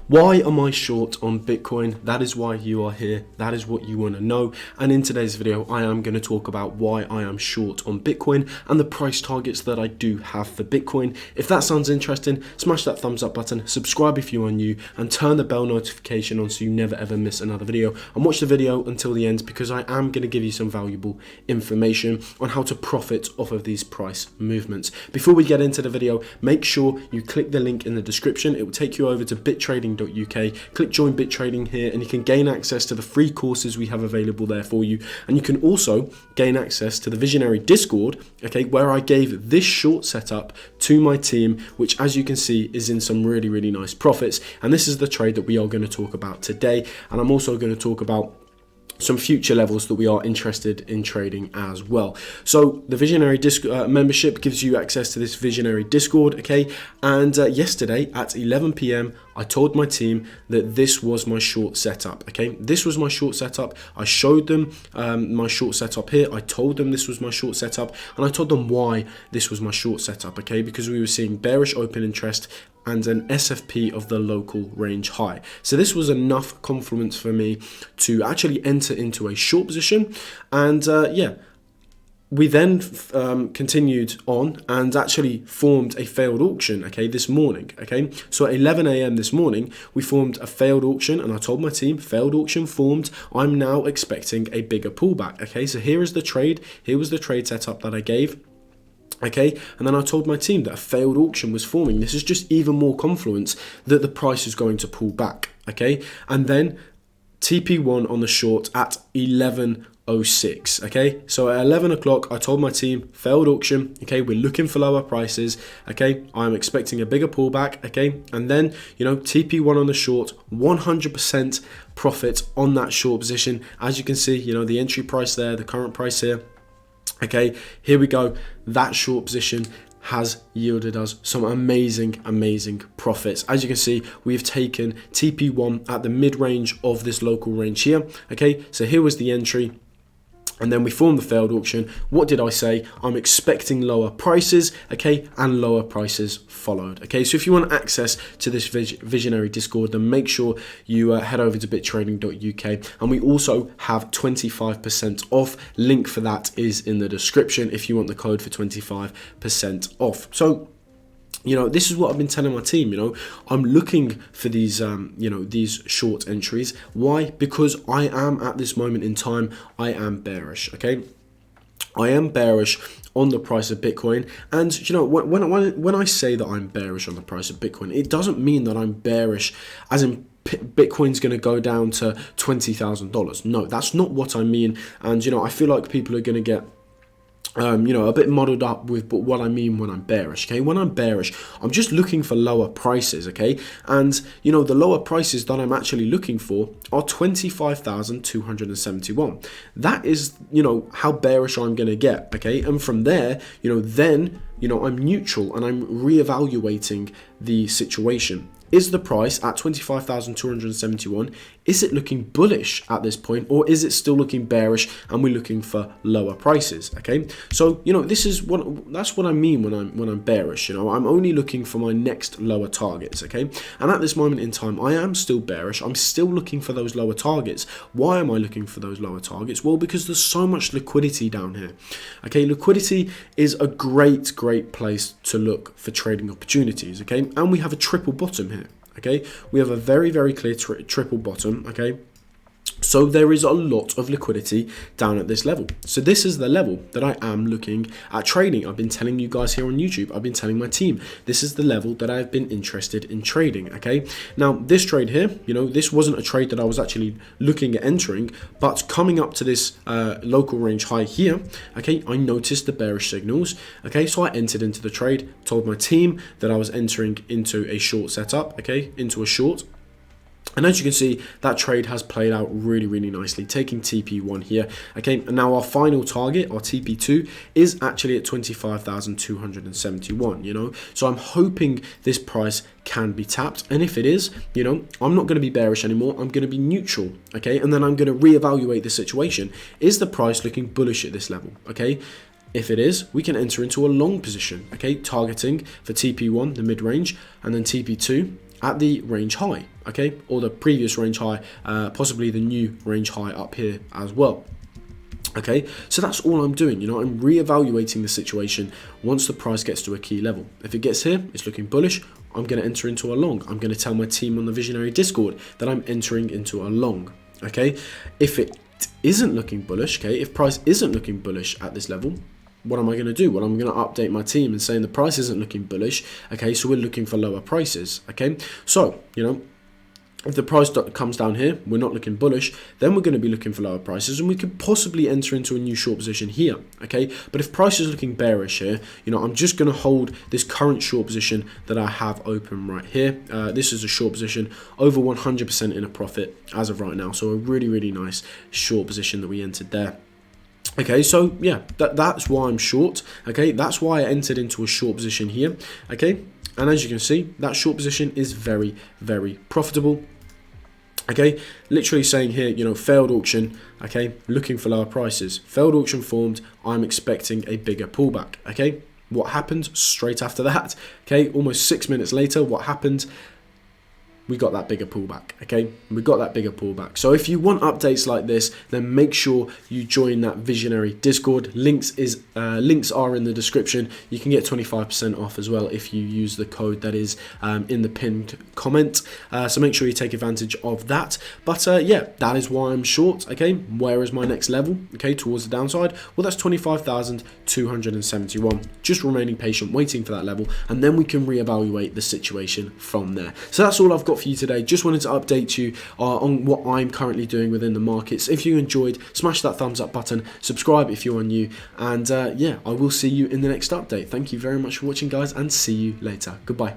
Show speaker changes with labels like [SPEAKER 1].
[SPEAKER 1] Why am I short on Bitcoin? That is why you are here. That is what you want to know. And in today's video, I am going to talk about why I am short on Bitcoin and the price targets that I do have for Bitcoin. If that sounds interesting, smash that thumbs up button, subscribe if you are new, and turn the bell notification on so you never ever miss another video. And watch the video until the end because I am going to give you some valuable information on how to profit off of these price movements. Before we get into the video, make sure you click the link in the description. It will take you over to bittrading.uk. Click join BitTrading here and you can gain access to the free courses we have available there for you. And you can also gain access to the Visionary Discord, okay, where I gave this short setup to my team, which as you can see is in some really nice profits. And this is the trade that we are going to talk about today. And I'm also going to talk about some future levels that we are interested in trading as well. So the Visionary membership gives you access to this Visionary Discord, okay? And yesterday at 11 p.m. I told my team that this was my short setup, okay? This was my short setup. I showed them my short setup here. I told them this was my short setup, and I told them why this was my short setup, okay? Because we were seeing bearish open interest and an SFP of the local range high. So this was enough confluence for me to actually enter into a short position. And yeah, we then continued on and actually formed a failed auction, okay, this morning, okay? So at 11 a.m. this morning, we formed a failed auction, and I told my team, failed auction formed, I'm now expecting a bigger pullback, okay? So here is the trade, here was the trade setup that I gave. Okay, and then I told my team that a failed auction was forming. This is just even more confluence that the price is going to pull back. Okay, and then TP1 on the short at 11:06. Okay, so at 11 o'clock, I told my team failed auction. Okay, we're looking for lower prices. Okay, I'm expecting a bigger pullback. Okay, and then TP1 on the short, 100% profit on that short position. As you can see, the entry price there, the current price here. Okay, here we go. That short position has yielded us some amazing profits. As you can see, we've taken TP1 at the mid-range of this local range here. Okay, so here was the entry. And then we formed the failed auction. What did I say? I'm expecting lower prices, okay, and lower prices followed. Okay, so if you want access to this Visionary Discord, then make sure you head over to bittrading.uk. And we also have 25% off. Link for that is in the description if you want the code for 25% off. So this is what I've been telling my team. I'm looking for these, these short entries. Why? Because I am at this moment in time, I am bearish. Okay, I am bearish on the price of Bitcoin, and when I say that I'm bearish on the price of Bitcoin, it doesn't mean that I'm bearish as in Bitcoin's going to go down to $20,000. No, that's not what I mean. And I feel like people are going to get a bit muddled up with what I mean when I'm bearish, okay? When I'm bearish, I'm just looking for lower prices, okay? And, the lower prices that I'm actually looking for are 25,271. That is, how bearish I'm going to get, okay? And from there, then, I'm neutral and I'm reevaluating the situation. Is the price at 25,271, is it looking bullish at this point, or is it still looking bearish and we're looking for lower prices? Okay, so this is that's what I mean when I'm bearish. I'm only looking for my next lower targets. Okay, and at this moment in time, I am still bearish. I'm still looking for those lower targets. Why am I looking for those lower targets? Well, because there's so much liquidity down here. Okay, liquidity is a great place to look for trading opportunities. Okay, and we have a triple bottom here. Okay, we have a very clear triple bottom. Okay, so there is a lot of liquidity down at this level. So this is the level that I am looking at trading. I've been telling you guys here on YouTube, I've been telling my team, this is the level that I've been interested in trading. Okay, now this trade here, this wasn't a trade that I was actually looking at entering, but coming up to this local range high here, okay, I noticed the bearish signals. Okay, so I entered into the trade, told my team that I was entering into a short setup, okay, into a short. And as you can see, that trade has played out really nicely, taking TP1 here. Okay, and now our final target, our TP2, is actually at 25,271, So I'm hoping this price can be tapped. And if it is, I'm not going to be bearish anymore. I'm going to be neutral, okay? And then I'm going to reevaluate the situation. Is the price looking bullish at this level, okay? If it is, we can enter into a long position, okay? Targeting for TP1, the mid-range, and then TP2 at the range high, okay, or the previous range high, possibly the new range high up here as well. Okay, so that's all I'm doing. I'm reevaluating the situation once the price gets to a key level. If it gets here, it's looking bullish, I'm going to enter into a long. I'm going to tell my team on the Visionary Discord that I'm entering into a long. Okay, if it isn't looking bullish, okay, if price isn't looking bullish at this level, what am I going to do? Well, I'm going to update my team and saying the price isn't looking bullish. Okay, so we're looking for lower prices. Okay, so if the price comes down here, we're not looking bullish, then we're going to be looking for lower prices, and we could possibly enter into a new short position here, okay? But if price is looking bearish here, I'm just going to hold this current short position that I have open right here. This is a short position, over 100% in a profit as of right now, so a really, really nice short position that we entered there. Okay, so yeah, that's why I'm short, okay? That's why I entered into a short position here, okay? And as you can see, that short position is very, very profitable. Okay, literally saying here, failed auction, okay, looking for lower prices. Failed auction formed, I'm expecting a bigger pullback, okay. What happened straight after that? Okay, almost 6 minutes later, what happened? We got that bigger pullback, okay? We got that bigger pullback. So if you want updates like this, then make sure you join that Visionary Discord. Links are in the description. You can get 25% off as well if you use the code that is in the pinned comment. So make sure you take advantage of that. But yeah, that is why I'm short, okay? Where is my next level, okay, towards the downside? Well, that's 25,271. Just remaining patient, waiting for that level, and then we can reevaluate the situation from there. So that's all I've got for you today. Just wanted to update you on what I'm currently doing within the markets. If you enjoyed, smash that thumbs up button, subscribe if you are new, and yeah, I will see you in the next update. Thank you very much for watching, guys, and see you later. Goodbye.